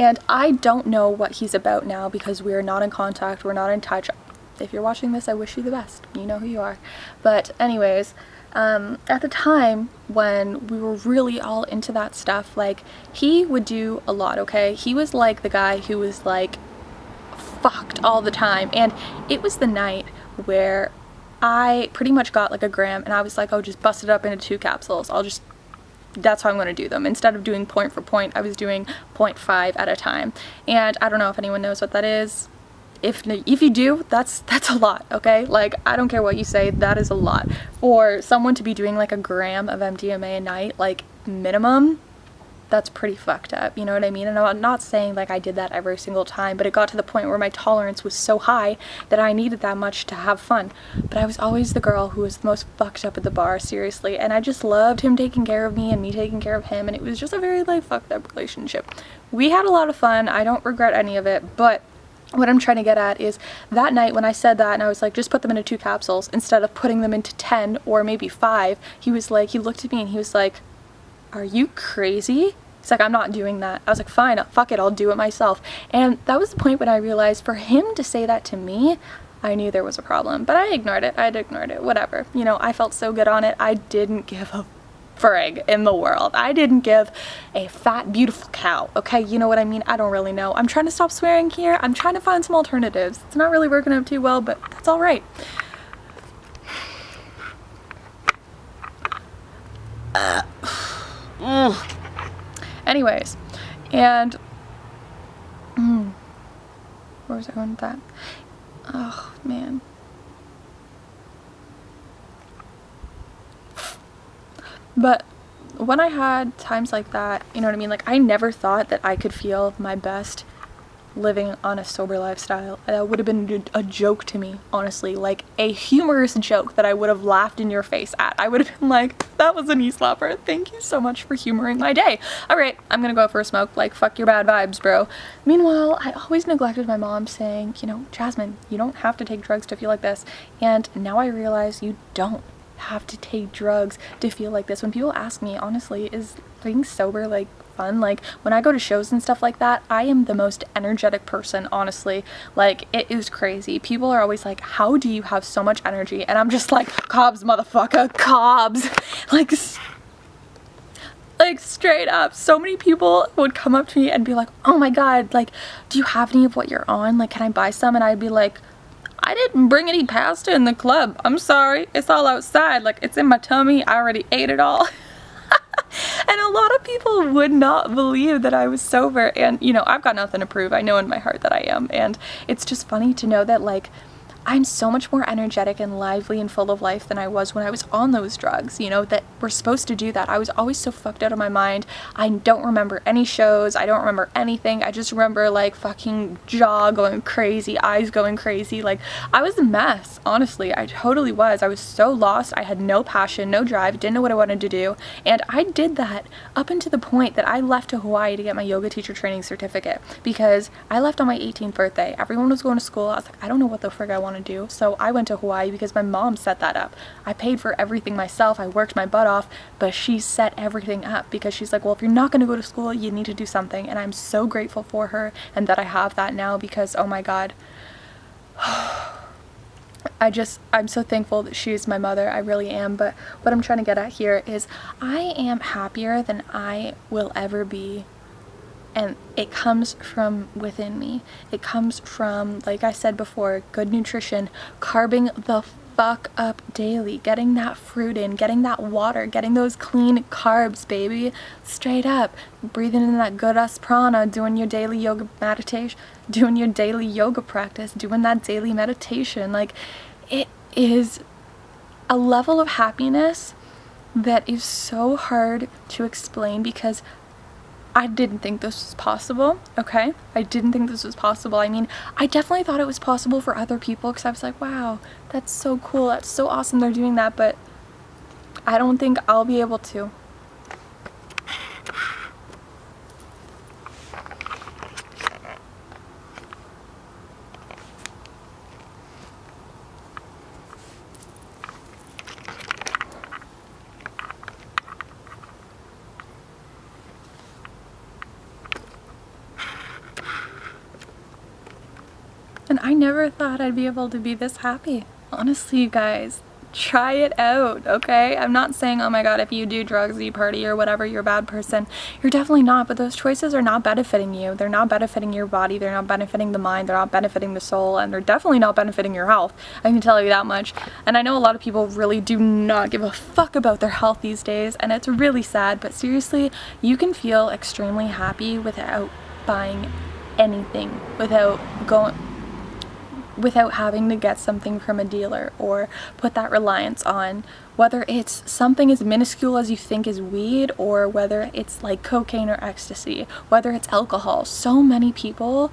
And I don't know what he's about now because we're not in contact, we're not in touch. If you're watching this, I wish you the best. You know who you are. But anyways, at the time when we were really all into that stuff, like, he would do a lot, okay? He was like the guy who was like fucked all the time, and it was the night where I pretty much got like a gram and I was like, oh, just bust it up into 2 capsules. That's how I'm going to do them. Instead of doing point for point, I was doing 0.5 at a time. And I don't know if anyone knows what that is. If you do, that's a lot, okay? Like, I don't care what you say, that is a lot. For someone to be doing like a gram of MDMA a night, like minimum, that's pretty fucked up, you know what I mean? And I'm not saying like I did that every single time, but it got to the point where my tolerance was so high that I needed that much to have fun. But I was always the girl who was the most fucked up at the bar, seriously, and I just loved him taking care of me and me taking care of him, and it was just a very like fucked up relationship. We had a lot of fun, I don't regret any of it, but what I'm trying to get at is that night when I said that and I was like, just put them into 2 capsules instead of putting them into 10 or maybe 5, he looked at me and he was like, are you crazy? He's like, I'm not doing that. I was like, fine, fuck it, I'll do it myself. And that was the point when I realized for him to say that to me, I knew there was a problem. But I ignored it. I'd ignored it. Whatever. You know, I felt so good on it. I didn't give a frig in the world. I didn't give a fat, beautiful cow. Okay, you know what I mean? I don't really know. I'm trying to stop swearing here. I'm trying to find some alternatives. It's not really working out too well, but that's all right. Anyways, and where was I going with that? Oh man. But when I had times like that, you know what I mean? Like, I never thought that I could feel my best living on a sober lifestyle. That would have been a joke to me, honestly, like a humorous joke that I would have laughed in your face at. I would have been like, that was a knee slapper, thank you so much for humoring my day. All right, I'm gonna go out for a smoke, like, fuck your bad vibes, bro. Meanwhile, I always neglected my mom saying, you know, Jasmine, you don't have to take drugs to feel like this. And now I realize you don't have to take drugs to feel like this. When people ask me, honestly, is being sober like fun? Like, when I go to shows and stuff like that, I am the most energetic person, honestly. Like, it is crazy. People are always like, how do you have so much energy? And I'm just like, cobs, motherfucker, cobs. Like straight up, so many people would come up to me and be like, oh my god, like, do you have any of what you're on? Like, can I buy some? And I'd be like, I didn't bring any pasta in the club. I'm sorry. It's all outside. Like, it's in my tummy. I already ate it all. And a lot of people would not believe that I was sober. And, you know, I've got nothing to prove. I know in my heart that I am. And it's just funny to know that, like, I'm so much more energetic and lively and full of life than I was when I was on those drugs, you know, that we're supposed to do that. I was always so fucked out of my mind. I don't remember any shows. I don't remember anything. I just remember like fucking jaw going crazy, eyes going crazy. Like, I was a mess, honestly. I totally was. I was so lost. I had no passion, no drive, didn't know what I wanted to do. And I did that up until the point that I left to Hawaii to get my yoga teacher training certificate, because I left on my 18th birthday. Everyone was going to school. I was like, I don't know what the frig I want to do. So I went to Hawaii because my mom set that up. I paid for everything myself. I worked my butt off, but she set everything up because she's like, well, if you're not going to go to school, you need to do something. And I'm so grateful for her and that I have that now, because oh my god, I'm so thankful that she is my mother. I really am. But what I'm trying to get at here is I am happier than I will ever be. And it comes from within me. It comes from, like I said before, good nutrition, carbing the fuck up daily, getting that fruit in, getting that water, getting those clean carbs, baby. Straight up. Breathing in that good ass prana, doing your daily yoga meditation, doing your daily yoga practice, doing that daily meditation. Like, it is a level of happiness that is so hard to explain, because I didn't think this was possible, okay? I didn't think this was possible. I mean, I definitely thought it was possible for other people, because I was like, wow, that's so cool, that's so awesome they're doing that, but I don't think I'll be able to. And I never thought I'd be able to be this happy. Honestly, you guys, try it out, okay? I'm not saying, oh my god, if you do drugs, you party or whatever, you're a bad person. You're definitely not, but those choices are not benefiting you. They're not benefiting your body, they're not benefiting the mind, they're not benefiting the soul, and they're definitely not benefiting your health. I can tell you that much. And I know a lot of people really do not give a fuck about their health these days, and it's really sad, but seriously, you can feel extremely happy without buying anything, without having to get something from a dealer or put that reliance on, whether it's something as minuscule as you think is weed, or whether it's like cocaine or ecstasy, whether it's alcohol. So many people,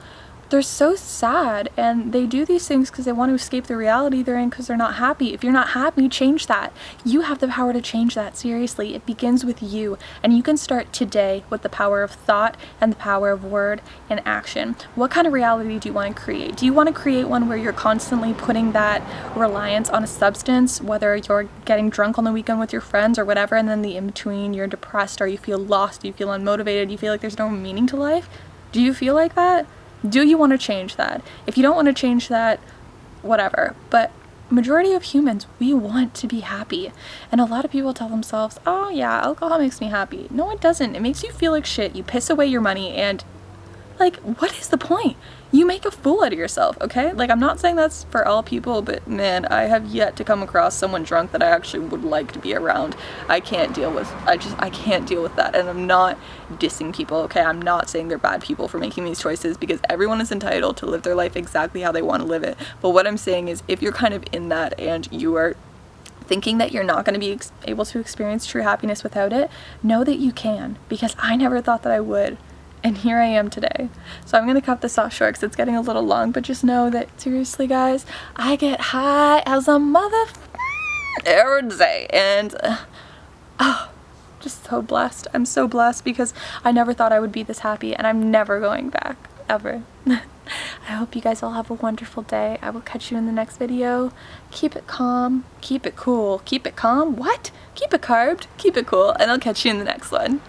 they're so sad and they do these things because they want to escape the reality they're in because they're not happy. If you're not happy, change that. You have the power to change that. Seriously, it begins with you, and you can start today with the power of thought and the power of word and action. What kind of reality do you want to create? Do you want to create one where you're constantly putting that reliance on a substance, whether you're getting drunk on the weekend with your friends or whatever, and then the in-between you're depressed or you feel lost, you feel unmotivated, you feel like there's no meaning to life? Do you feel like that? Do you want to change that? If you don't want to change that, whatever. But majority of humans, we want to be happy. And a lot of people tell themselves, oh yeah, alcohol makes me happy. No, it doesn't. It makes you feel like shit. You piss away your money, and like, what is the point? You make a fool out of yourself, okay? Like, I'm not saying that's for all people, but man, I have yet to come across someone drunk that I actually would like to be around. I can't deal with that. And I'm not dissing people, okay? I'm not saying they're bad people for making these choices, because everyone is entitled to live their life exactly how they want to live it. But what I'm saying is, if you're kind of in that and you are thinking that you're not going to be able to experience true happiness without it, know that you can, because I never thought that I would. And here I am today. So I'm gonna cut this off short because it's getting a little long, but just know that, seriously guys, I get high as a every day, and just so blessed. I'm so blessed because I never thought I would be this happy, and I'm never going back, ever. I hope you guys all have a wonderful day. I will catch you in the next video. Keep it calm, keep it cool, keep it calm, what? Keep it carved, keep it cool, and I'll catch you in the next one.